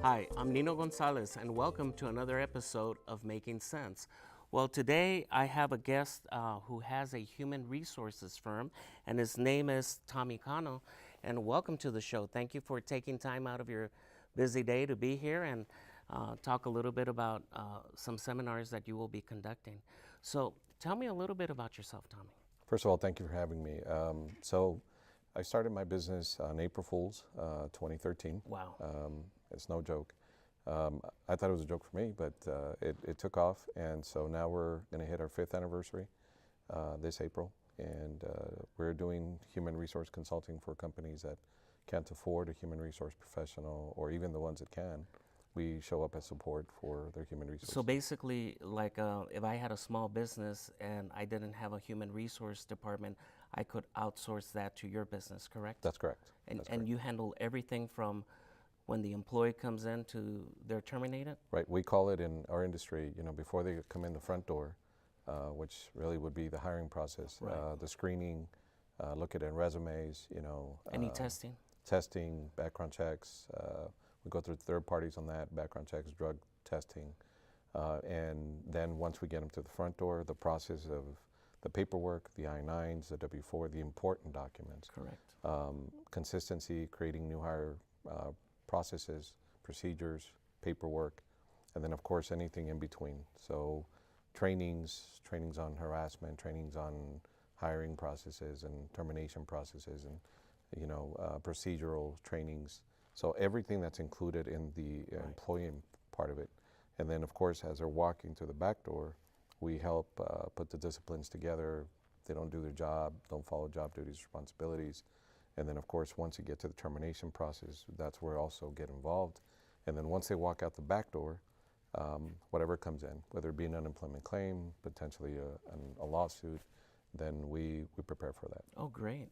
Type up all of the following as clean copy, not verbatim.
Hi, I'm Nino Gonzalez, and welcome to another episode of Making Sense. Well, today I have a guest who has a human resources firm, and his name is Tommy Cano. And welcome to the show. Thank you for taking time out of your busy day to be here and talk a little bit about some seminars that you will be conducting. So, tell me a little bit about yourself, Tommy. First of all, thank you for having me. So I started my business on April Fool's 2013. Wow. It's no joke. I thought it was a joke for me, but it took off. And so now we're going to hit our 5th anniversary this April. And we're doing human resource consulting for companies that can't afford a human resource professional, or even the ones that can. We show up as support for their human resources. So basically, like if I had a small business and I didn't have a human resource department, I could outsource that to your business, correct? That's correct. And you handle everything from when the employee comes in to they're terminated? Right. We call it in our industry, before they come in the front door, which really would be the hiring process, Right. the screening, look at resumes, Any testing? testing, background checks. We go through third parties on that, background checks, drug testing. And then once we get them to the front door, the process of the paperwork, the I-9s, the W-4, the important documents. Correct. Consistency, creating new hire processes, procedures, paperwork, and then of course anything in between. So trainings on harassment, trainings on hiring processes and termination processes, and procedural trainings. So everything that's included in the employee part of it. And then of course as they're walking through the back door, we help put the disciplines together. If they don't do their job, don't follow job duties, responsibilities. And then of course once you get to the termination process, that's where we also get involved. And then once they walk out the back door, whatever comes in, whether it be an unemployment claim, potentially a lawsuit, then we prepare for that. Oh, great.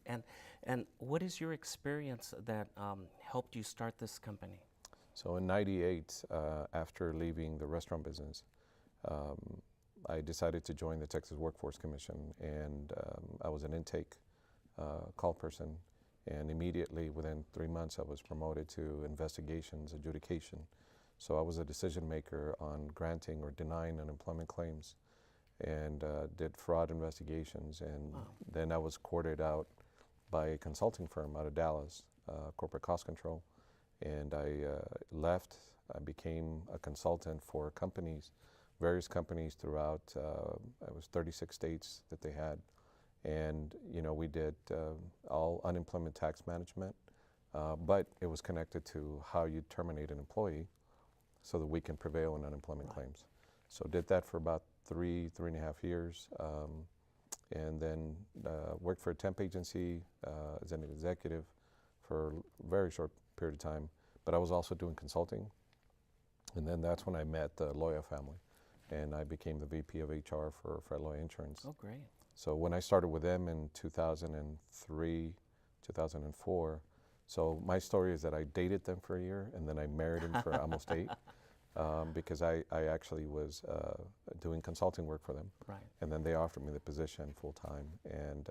And what is your experience that helped you start this company? So in '98, after leaving the restaurant business, I decided to join the Texas Workforce Commission, and I was an intake call person, and immediately within 3 months I was promoted to investigations, adjudication. So I was a decision maker on granting or denying unemployment claims, and did fraud investigations, and Wow. then I was courted out by a consulting firm out of Dallas, corporate cost control, and I left. I became a consultant for companies, various companies throughout, it was 36 states that they had, and we did all unemployment tax management, but it was connected to how you terminate an employee so that we can prevail in unemployment claims. So did that for about three and a half years, and then worked for a temp agency as an executive for a very short period of time. But I was also doing consulting, and then that's when I met the Loya family, and I became the VP of HR for Loya Insurance. Oh, great. So when I started with them in 2003, 2004, so my story is that I dated them for a year, and then I married them for almost 8. Because I actually was doing consulting work for them. Right. And then they offered me the position full time. And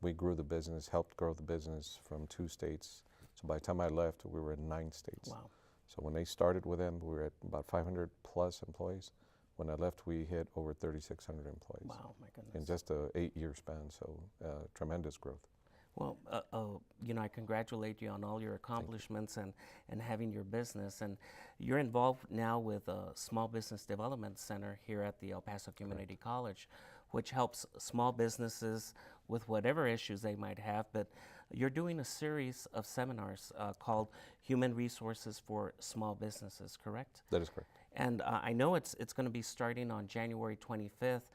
we grew the business, helped grow the business from 2 states. So by the time I left, we were in 9 states. Wow. So when they started with them, we were at about 500 plus employees. When I left, we hit over 3,600 employees. Wow, my goodness. In just a 8-year span, so tremendous growth. Well, I congratulate you on all your accomplishments and having your business. And you're involved now with a Small Business Development Center here at the Paso Community College, which helps small businesses with whatever issues they might have. But you're doing a series of seminars called Human Resources for Small Businesses, correct? That is correct. And I know it's going to be starting on January 25th.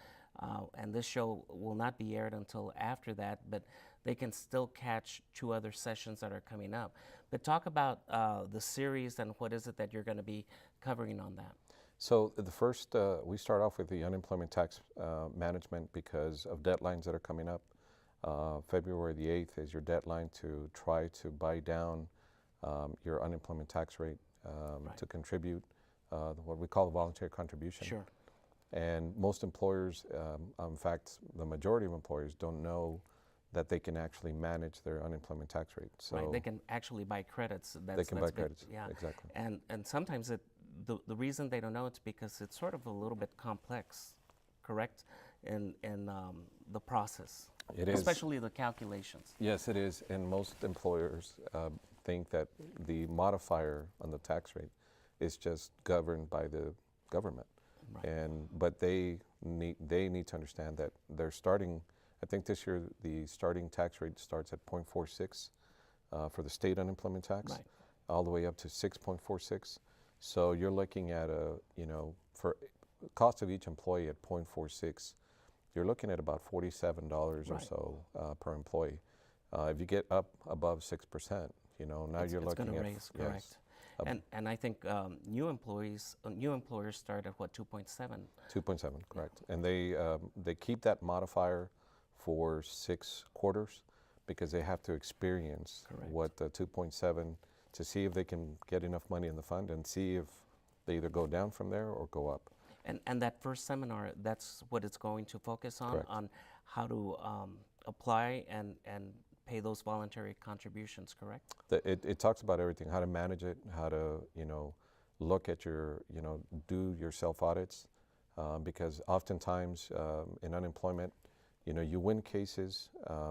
And this show will not be aired until after that, but they can still catch 2 other sessions that are coming up. But talk about the series and what is it that you're going to be covering on that? So the first, we start off with the unemployment tax management because of deadlines that are coming up. February the 8th is your deadline to try to buy down your unemployment tax rate to contribute what we call a voluntary contribution. Sure. And most employers, in fact, the majority of employers don't know that they can actually manage their unemployment tax rate. So Right, they can actually buy credits. they can buy big, credits. yeah. Exactly. And sometimes the reason they don't know it's because it's sort of a little bit complex, correct, in the process. It is. Especially the calculations. Yes, it is. And most employers think that the modifier on the tax rate is just governed by the government. Right. But they need to understand that they're starting. I think this year the starting tax rate starts at 0.46 for the state unemployment tax, Right. all the way up to 6.46. So you're looking at for cost of each employee at 0.46, you're looking at about $47 or Right. so per employee. If you get up above 6%, now you're looking going to at raise, correct. And I think new employers start at what, 2.7? 2.7, correct. And they keep that modifier for 6 quarters because they have to experience Correct. what the 2.7 to see if they can get enough money in the fund and see if they either go down from there or go up. And that first seminar, that's what it's going to focus on, Correct. on how to apply and pay those voluntary contributions, correct? It talks about everything, how to manage it, how to, look at your, do your self-audits, because oftentimes in unemployment, you win cases,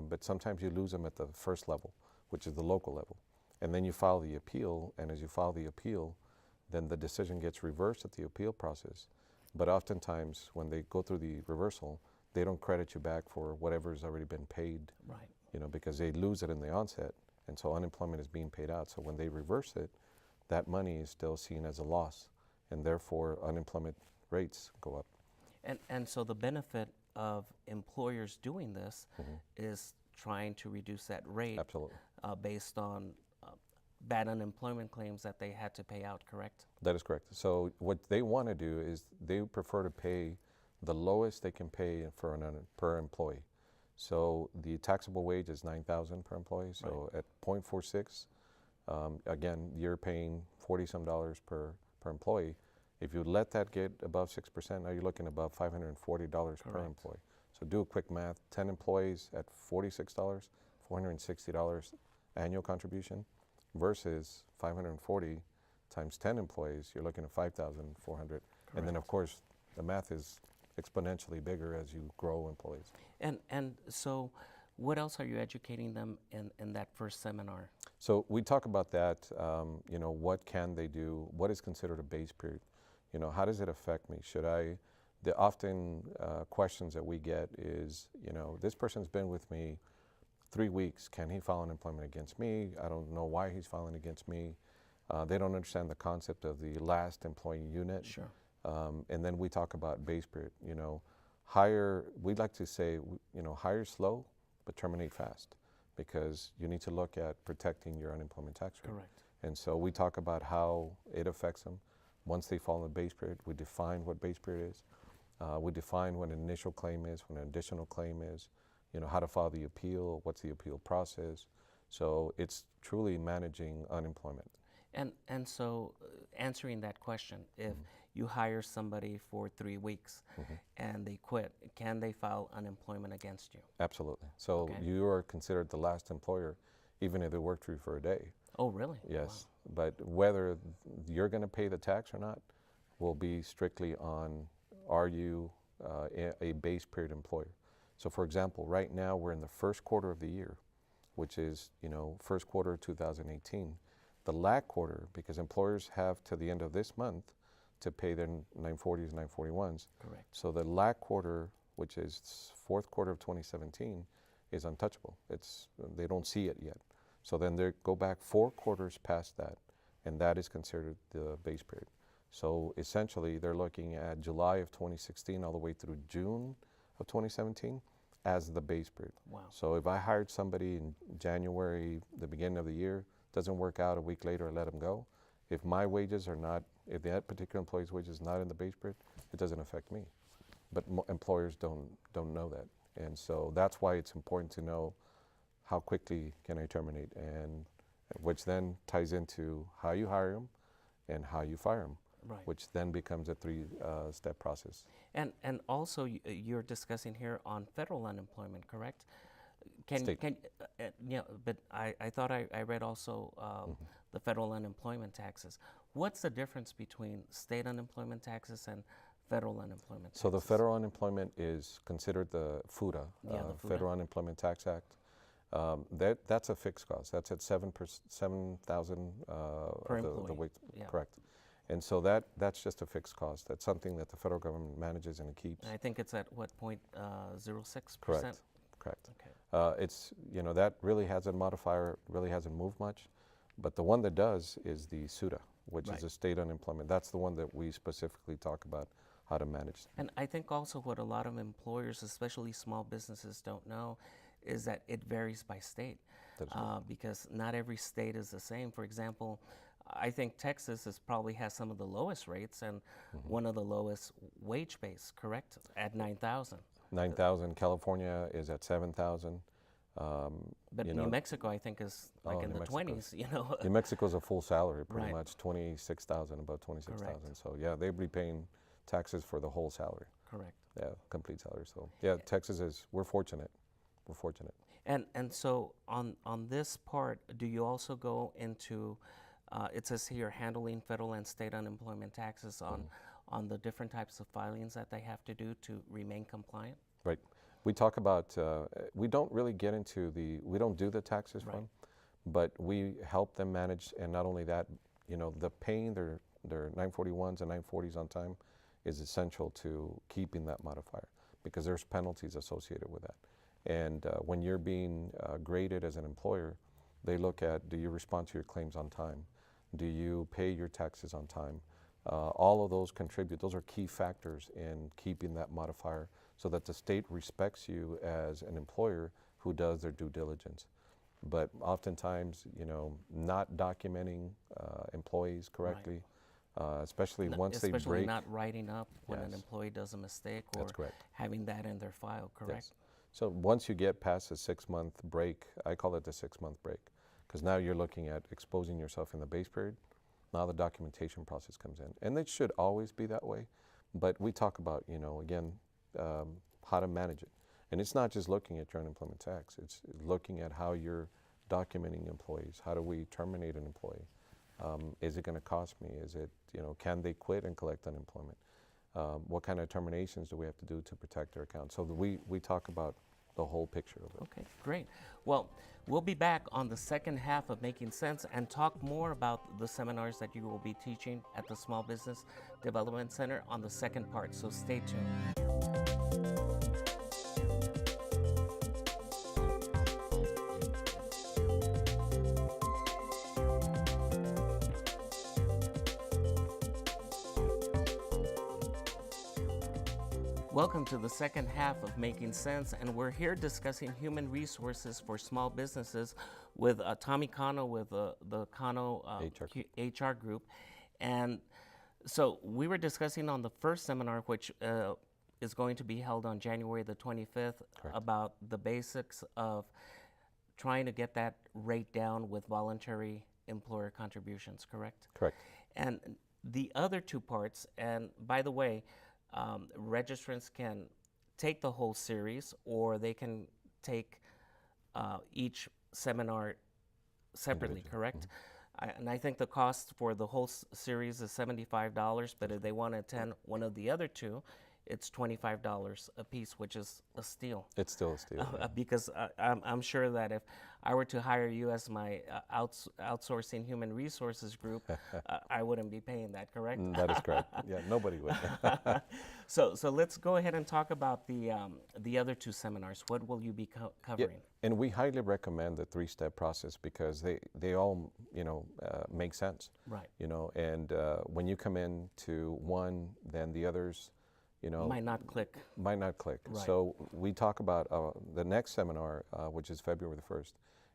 but sometimes you lose them at the first level, which is the local level. And then you file the appeal, and as you file the appeal, then the decision gets reversed at the appeal process. But oftentimes, when they go through the reversal, they don't credit you back for whatever's already been paid, Right. Because they lose it in the onset, and so unemployment is being paid out. So when they reverse it, that money is still seen as a loss, and therefore unemployment rates go up. And so the benefit of employers doing this is trying to reduce that rate. Absolutely. Based on bad unemployment claims that they had to pay out, correct? That is correct. So what they want to do is they prefer to pay the lowest they can pay per employee. So the taxable wage is $9,000 per employee. So at 0.46, again, you're paying $40-some per employee. If you let that get above 6%, now you're looking above $540 per employee. So do a quick math: 10 employees at $46, $460 annual contribution, versus 540 times 10 employees, you're looking at 5,400. And then, of course, the math is exponentially bigger as you grow employees. And so what else are you educating them in that first seminar? So we talk about that, what can they do? What is considered a base period? How does it affect me? The often questions that we get is, this person's been with me 3 weeks. Can he file unemployment against me? I don't know why he's filing against me. They don't understand the concept of the last employee unit. Sure. And then we talk about base period. We'd like to say, hire slow, but terminate fast, because you need to look at protecting your unemployment tax rate. Correct. And so we talk about how it affects them. Once they fall in the base period, we define what base period is. We define what an initial claim is, what an additional claim is, how to file the appeal, what's the appeal process. So it's truly managing unemployment. And so answering that question, if you hire somebody for 3 weeks and they quit, can they file unemployment against you? Absolutely. So you are considered the last employer, even if they worked for you for a day. Oh, really? Yes. Wow. But whether you're going to pay the tax or not will be strictly on, are you a base period employer? So for example, right now we're in the first quarter of the year, which is, first quarter of 2018. The lag quarter, because employers have to the end of this month to pay their 940s, 941s. Correct. So the lag quarter, which is fourth quarter of 2017, is untouchable. They don't see it yet. So then they go back 4 quarters past that, and that is considered the base period. So essentially, they're looking at July of 2016 all the way through June of 2017 as the base period. Wow. So if I hired somebody in January, the beginning of the year, doesn't work out, a week later I let them go, if my wages are not, if that particular employee's wages is not in the base period, it doesn't affect me. But employers don't know that. And so that's why it's important to know how quickly can I terminate, and which then ties into how you hire them and how you fire them, Right. which then becomes a 3-step process. And also you're discussing here on federal unemployment, correct? State. But I thought I read also the federal unemployment taxes. What's the difference between state unemployment taxes and federal unemployment taxes? So the federal unemployment is considered the FUTA, Yeah, the FUTA. Federal Unemployment Tax Act. That's a fixed cost. That's at 7,000 Per of the employee. wage. Yeah. Correct. And so that's just a fixed cost. That's something that the federal government manages and it keeps. I think it's at what, 0.06%? Correct. Correct. Okay. It's, that really hasn't modifier, really hasn't moved much. But the one that does is the SUTA, which Right. is the state unemployment. That's the one that we specifically talk about how to manage. And I think also what a lot of employers, especially small businesses, don't know is that it varies by state. That is correct. Because not every state is the same. For example, I think Texas probably has some of the lowest rates and one of the lowest wage base, correct? At 9,000. 9,000. California is at 7,000. But New Mexico, I think, is like in New the Mexico's- 20s, New Mexico's a full salary, pretty Right. much 26,000, about 26,000. Correct. So yeah, they'd be paying taxes for the whole salary. Correct. Yeah, complete salary. So yeah, Texas we're fortunate. We're fortunate. And so on this part, do you also go into, it says here, handling federal and state unemployment taxes on the different types of filings that they have to do to remain compliant? Right. We talk about, we don't really get into we don't do the taxes Right. from, but we help them manage, and not only that, the paying their 941s and 940s on time is essential to keeping that modifier because there's penalties associated with that. And when you're being graded as an employer, they look at, do you respond to your claims on time? Do you pay your taxes on time? All of those contribute. Those are key factors in keeping that modifier so that the state respects you as an employer who does their due diligence. But oftentimes, not documenting employees correctly, especially once they Especially break. not writing up when an Yes. employee does a mistake or That's correct. having that in their file, correct? Yes. So once you get past the 6-month break, I call it the 6-month break, because now you're looking at exposing yourself in the base period. Now the documentation process comes in. And it should always be that way. But we talk about, again, how to manage it. And it's not just looking at your unemployment tax. It's looking at how you're documenting employees. How do we terminate an employee? Is it going to cost me? Is it, can they quit and collect unemployment? What kind of terminations do we have to do to protect their account? So we talk about the whole picture of it. Okay, great. Well, we'll be back on the second half of Making Sense and talk more about the seminars that you will be teaching at the Small Business Development Center on the second part, so stay tuned. Welcome to the second half of Making Sense, and we're here discussing human resources for small businesses with Tommy Cano with the Cano HR Group. And so we were discussing on the first seminar, which is going to be held on January the 25th, Correct. about the basics of trying to get that rate down with voluntary employer contributions, correct? Correct. And the other two parts, and by the way, registrants can take the whole series or they can take each seminar separately, correct? And I think the cost for the whole series is $75, but if they want to attend one of the other two, it's $25 a piece, which is a steal. It's still a steal. Yeah. Because I'm sure that if I were to hire you as my outsourcing human resources group, I wouldn't be paying that, correct? That is correct. Yeah, nobody would. So let's go ahead and talk about the other two seminars. What will you be covering? Yeah, and we highly recommend the 3-step process because they all make sense. Right. And when you come in to one, then the others, Might not click. Might not click. Right. So we talk about the next seminar, which is February the 1st,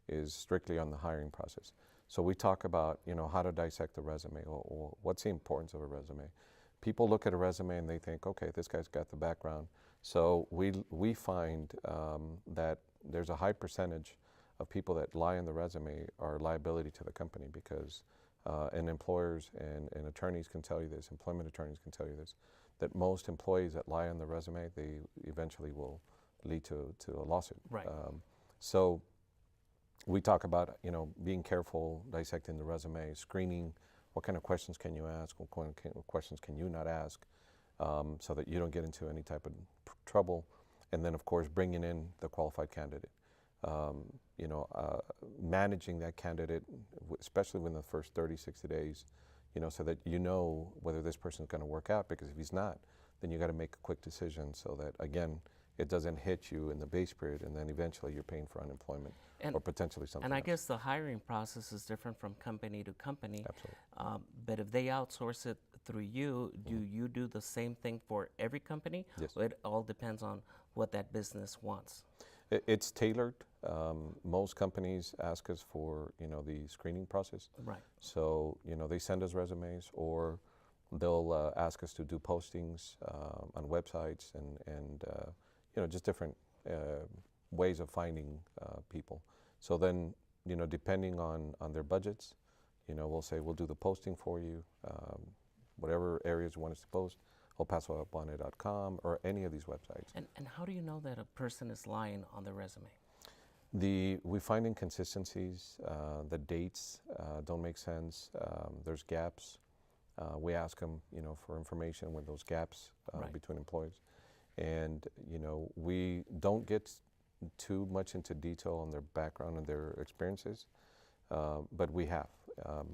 is strictly on the hiring process. So we talk about how to dissect a resume or what's the importance of a resume. People look at a resume and they think, okay, this guy's got the background. So we find that there's a high percentage of people that lie in the resume are liability to the company because and employers and attorneys can tell you this, employment attorneys can tell you this, that most employees that lie on the resume, they eventually will lead to a lawsuit. Right. So we talk about, being careful, dissecting the resume, screening. What kind of questions can you ask? What kind of questions can you not ask, so that you don't get into any type of trouble? And then, of course, bringing in the qualified candidate. Managing that candidate, especially within the first 30, 60 days, so that you know whether this person is going to work out. Because if he's not, then you got to make a quick decision so that, again, it doesn't hit you in the base period, and then eventually you're paying for unemployment or potentially something And I else. guess the hiring process is different from company to company. Absolutely. But if they outsource it through you, do you do the same thing for every company? Yes. Or it all depends on what that business wants? It's tailored. Most companies ask us for, the screening process. Right. So, they send us resumes, or they'll ask us to do postings on websites and just different ways of finding people. So then, depending on their budgets, we'll say we'll do the posting for you, whatever areas you want us to post, elpasoabone.com or any of these websites. And how do you know that a person is lying on their resume? We find inconsistencies. The dates don't make sense. There's gaps. We ask them, for information with those gaps Right. between employees, and we don't get too much into detail on their background and their experiences, but we have.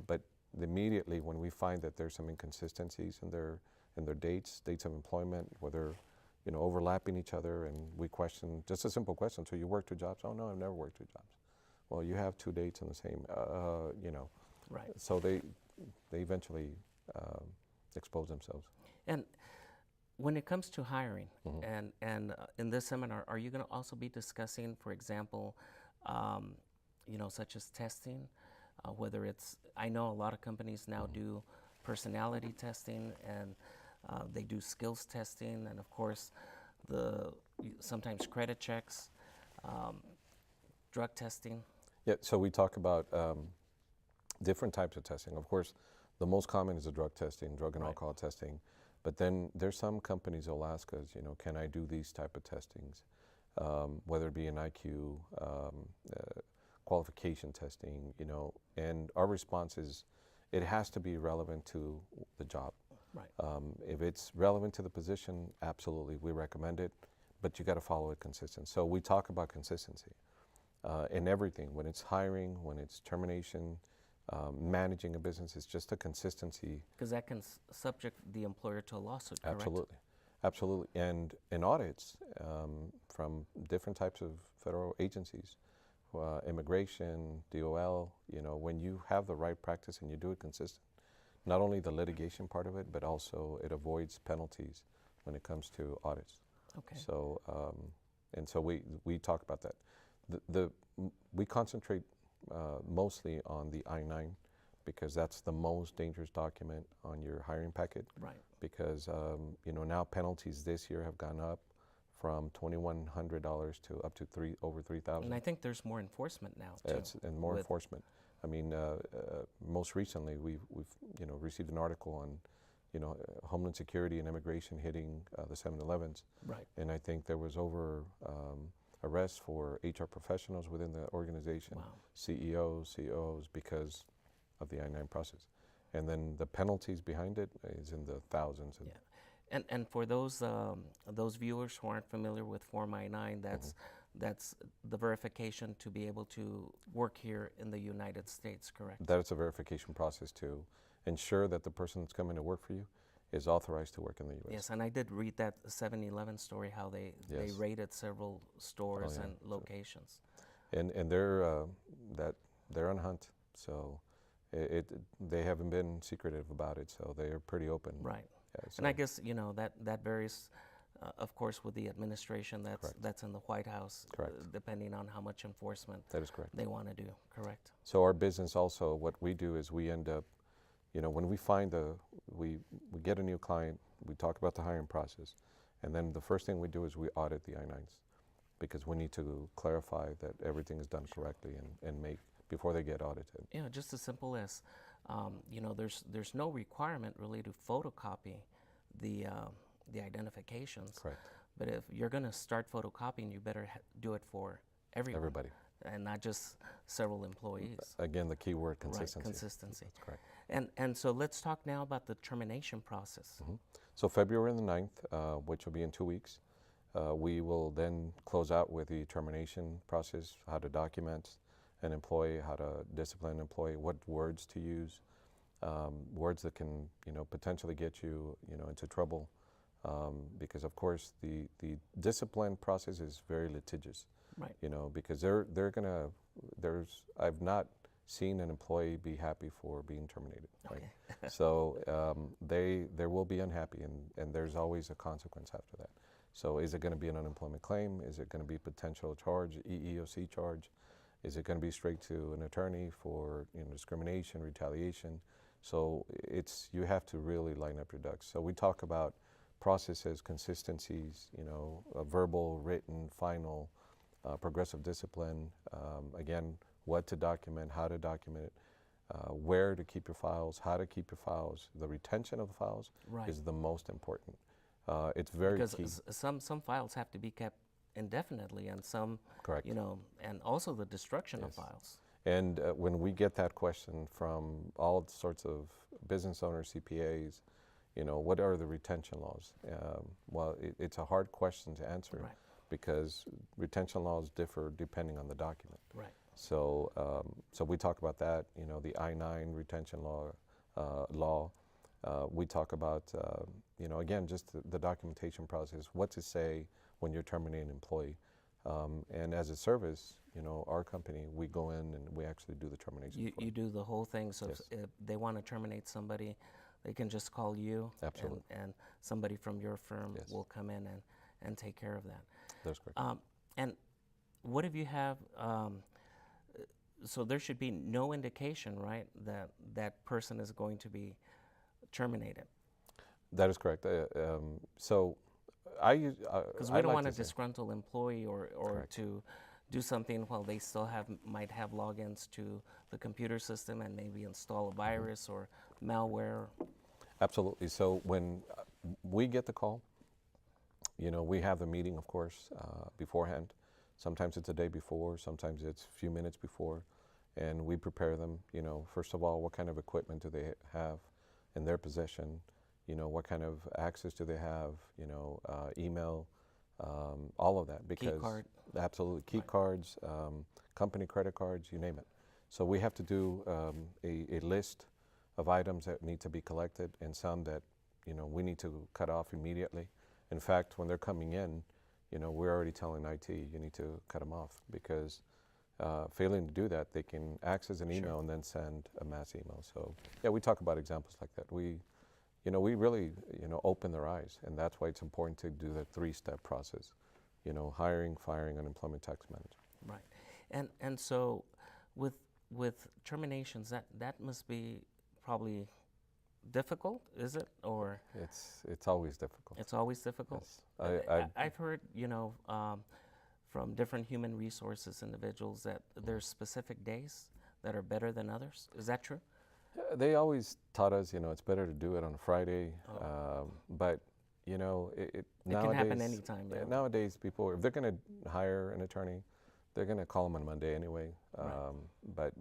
But immediately when we find that there's some inconsistencies in their dates of employment, whether overlapping each other, and we question just a simple question: so you work 2 jobs? Oh no, I've never worked 2 jobs. Well, you have 2 dates on the same. Right. So they eventually expose themselves. And when it comes to hiring, Mm-hmm. and in this seminar, are you going to also be discussing, for example, such as testing, whether it's, I know a lot of companies now do personality testing, and they do skills testing, and of course, sometimes credit checks, drug testing. Yeah, so we talk about different types of testing. Of course, the most common is the drug testing, drug and Right. alcohol testing. But then there's some companies that will ask us, can I do these type of testings, whether it be an IQ, qualification testing, and our response is it has to be relevant to the job. Right. If it's relevant to the position, absolutely, we recommend it, but you got to follow it consistent. So we talk about consistency in everything, when it's hiring, when it's termination, managing a business. It's just a consistency. Because that can subject the employer to a lawsuit, correct? Absolutely, absolutely. And in audits from different types of federal agencies, immigration, DOL, when you have the right practice and you do it consistent, not only the litigation part of it, but also it avoids penalties when it comes to audits. Okay. So, and so we talk about that. We concentrate mostly on the I-9, because that's the most dangerous document on your hiring packet. Right. Because now penalties this year have gone up from $2,100 to up to over $3,000. And I think there's more enforcement now too. And more enforcement. I mean, most recently we've received an article on Homeland Security and immigration hitting the 7-Elevens. Right. And I think there was over arrests for HR professionals within the organization, Wow. CEOs, COOs, because of the I-9 process. And then the penalties behind it is in the thousands. Yeah. And for those viewers who aren't familiar with Form I-9, that's the verification to be able to work here in the United States, correct? That's a verification process to ensure that the person that's coming to work for you is authorized to work in the U.S. Yes, and I did read that 7-Eleven story, how they raided several stores and locations. And they're on hunt, so they haven't been secretive about it, so they're pretty open. Right. Yeah, so And I guess that varies, of course, with the administration that's in the White House, depending on how much enforcement that is correct. they want to do. Correct. So our business also, what we do is we end up, when we find we get a new client, we talk about the hiring process, and then the first thing we do is we audit the I-9s, because we need to clarify that everything is done correctly and make before they get audited. Just as simple as, there's no requirement really to photocopy the identifications. Correct. But if you're going to start photocopying, you better do it for everyone, Everybody. and not just several employees. Again, the key word, consistency. Right, consistency. That's correct. And so let's talk now about the termination process. So February the 9th, which will be in 2 weeks, we will then close out with the termination process, how to document an employee, how to discipline an employee, what words to use, words that can, potentially get you, into trouble. Because of course the discipline process is very litigious, Right. Because they're gonna, I've not seen an employee be happy for being terminated, right? Okay. So they will be unhappy, and there's always a consequence after that. So is it going to be an unemployment claim? Is it going to be potential charge, EEOC charge? Is it going to be straight to an attorney for discrimination, retaliation? So you have to really line up your ducks. So we talk about processes, consistencies, verbal, written, final, progressive discipline. Again, what to document, how to document it, where to keep your files, how to keep your files. The retention of the files Right. is the most important. It's very Because key. some files have to be kept indefinitely, and some, Correct. and also the destruction of Yes. files. And when we get that question from all sorts of business owners, CPAs, what are the retention laws? Well, it's a hard question to answer, Right. because retention laws differ depending on the document. Right. So, so we talk about that. The I-9 retention law. We talk about, again, just the documentation process. What to say when you're terminating an employee. And as a service, our company, we go in and we actually do the termination. You do the whole thing. So Yes. if they want to terminate somebody, they can just call you. Absolutely. And somebody from your firm Yes. will come in and take care of that. That's correct. And what if you have, so there should be no indication, right, that that person is going to be terminated? That is correct. So I use, Because we I'd don't like want to a say- disgruntled employee or Correct. to do something while they still might have logins to the computer system and maybe install a virus or malware. Absolutely. So when we get the call, we have the meeting, of course, beforehand. Sometimes it's a day before, sometimes it's a few minutes before, and we prepare them. First of all, what kind of equipment do they have in their possession? What kind of access do they have? Email, all of that. Because Key card. Absolutely, key Right. cards, company credit cards, you name it. So we have to do a list of items that need to be collected, and some that we need to cut off immediately. In fact, when they're coming in, we're already telling IT, you need to cut them off, because failing to do that, they can access an email Sure. and then send a mass email. So yeah, we talk about examples like that. We really open their eyes, and that's why it's important to do the 3-step process. Hiring, firing, and employment tax management. Right. And so with terminations, that must be probably difficult, is it? Or It's always difficult. it's always difficult? Yes. I've heard, from different human resources individuals that there's specific days that are better than others. Is that true? They always taught us, it's better to do it on a Friday, but it It nowadays, can happen anytime. Yeah. Nowadays, people, if they're going to hire an attorney, they're going to call them on Monday anyway. Right. But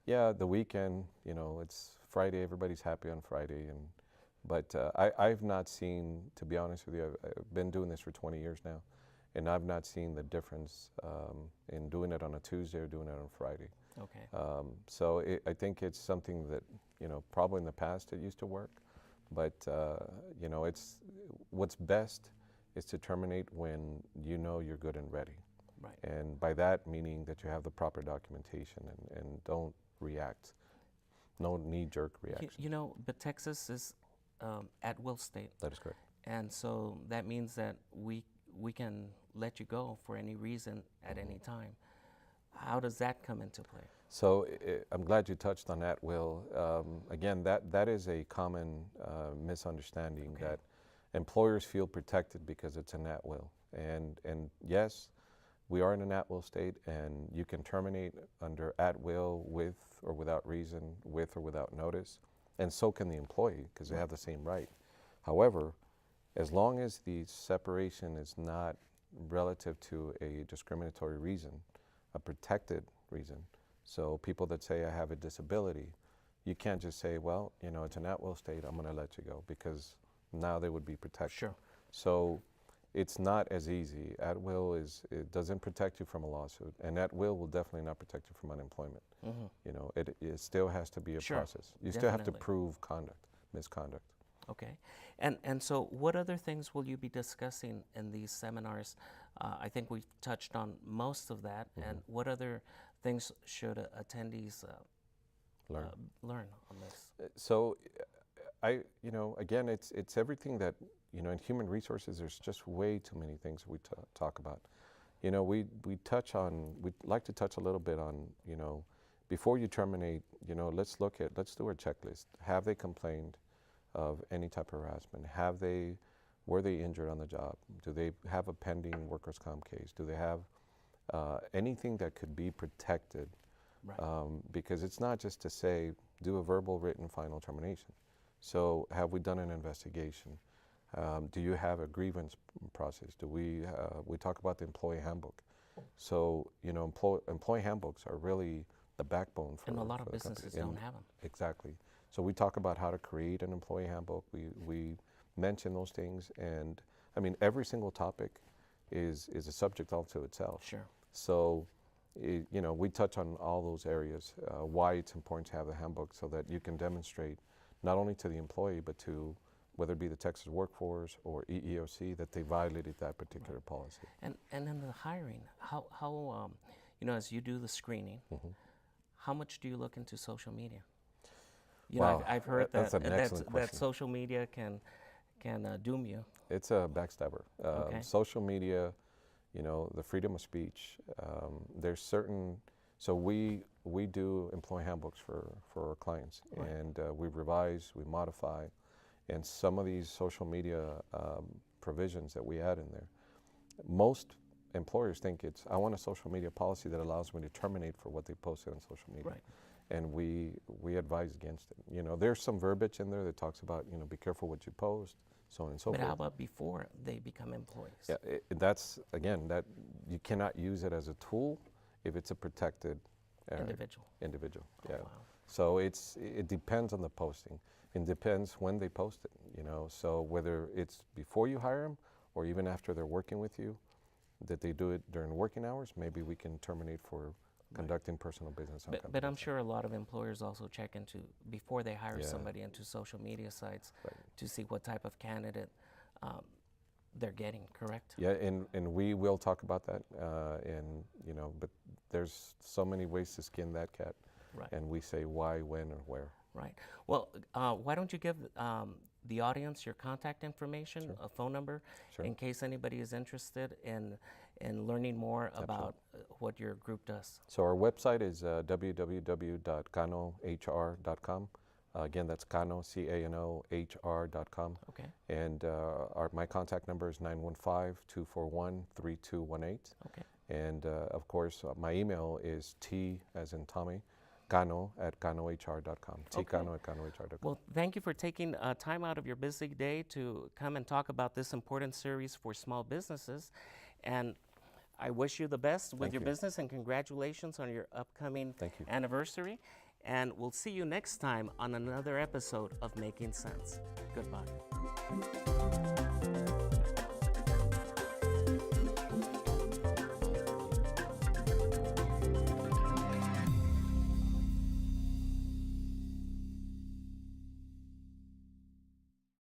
yeah, the weekend, it's Friday. Everybody's happy on Friday, but I've not seen, to be honest with you, I've been doing this for 20 years now, and I've not seen the difference in doing it on a Tuesday or doing it on Friday. Okay. So I think it's something that, probably in the past it used to work, but, it's what's best is to terminate when you're good and ready. Right. And by that meaning that you have the proper documentation and don't react. No knee-jerk reaction. But Texas is at-will state, That is correct. and so that means that we can let you go for any reason at any time. How does that come into play? So I'm glad you touched on that, Will. Again, that is a common misunderstanding, Okay. that employers feel protected because it's an at-will. And yes, we are in an at-will state, and you can terminate under at-will with or without reason, with or without notice, and so can the employee, because they have the same right. However, as long as the separation is not relative to a discriminatory reason, a protected reason. So people that say I have a disability, you can't just say, well, you know, it's an at-will state, I'm going to let you go, because now they would be protected. Sure. So it's not as easy. At-will it doesn't protect you from a lawsuit, and at-will will definitely not protect you from unemployment. You know, it still has to be a Sure, process. You still have to definitely. prove misconduct. Okay. And so what other things will you be discussing in these seminars? I think we've touched on most of that. And what other things should attendees learn on this? So you know, again, it's everything that, you know, in human resources, there's just way too many things we talk about. You know, we'd like to touch a little bit on, you know, before you terminate, you know, let's do a checklist. Have they complained of any type of harassment? Were they injured on the job? Do they have a pending workers' comp case? Do they have anything that could be protected? Right. Because it's not just to say, do a verbal, written, final termination. So have we done an investigation? Do you have a grievance process? Do we talk about the employee handbook? So, you know, employee handbooks are really the backbone for. And a lot of the businesses company. don't have them. Exactly. So we talk about how to create an employee handbook. We mention those things, and I mean, every single topic is a subject all to itself. Sure. So, you know, we touch on all those areas, why it's important to have the handbook, so that you can demonstrate not only to the employee, but to whether it be the Texas workforce or EEOC, that they violated that particular policy. And in the hiring, how you know, as you do the screening, how much do you look into social media? You Wow, know, I've heard that's an excellent that question. social media can doom you. It's a backstabber. Okay. Social media, you know, the freedom of speech. There's certain, so we do employee handbooks for our clients, Right. and we revise, we modify, and some of these social media provisions that we add in there, most employers think I want a social media policy that allows me to terminate for what they posted on social media. Right. And we advise against it. You know, there's some verbiage in there that talks about, you know, be careful what you post, so on and so But forth. how about before they become employees? Yeah, that's, again, that you cannot use it as a tool if it's a protected individual. Yeah. Wow. So it depends on the posting. It depends when they post it, you know. So whether it's before you hire them or even after they're working with you, that they do it during working hours, maybe we can terminate for conducting personal business on But I'm sure a lot of employers also check into, before they hire somebody, into social media sites to see what type of candidate they're getting, correct? Yeah, and we will talk about that, and, you know, but there's so many ways to skin that cat. Right. And we say why, when, or where. Right. Well, why don't you give the audience your contact information, a phone number, in case anybody is interested in learning more about what your group does. So our website is www.canohr.com. Again, that's Cano, C-A-N-O, HR.com. Okay. And my contact number is 915-241-3218. Okay. And of course, my email is T as in Tommy, Cano at canohr.com. Cano at canohr.com. Well, thank you for taking time out of your busy day to come and talk about this important series for small businesses. And I wish you the best with your business, and congratulations on your upcoming anniversary. And we'll see you next time on another episode of Making Sense. Goodbye.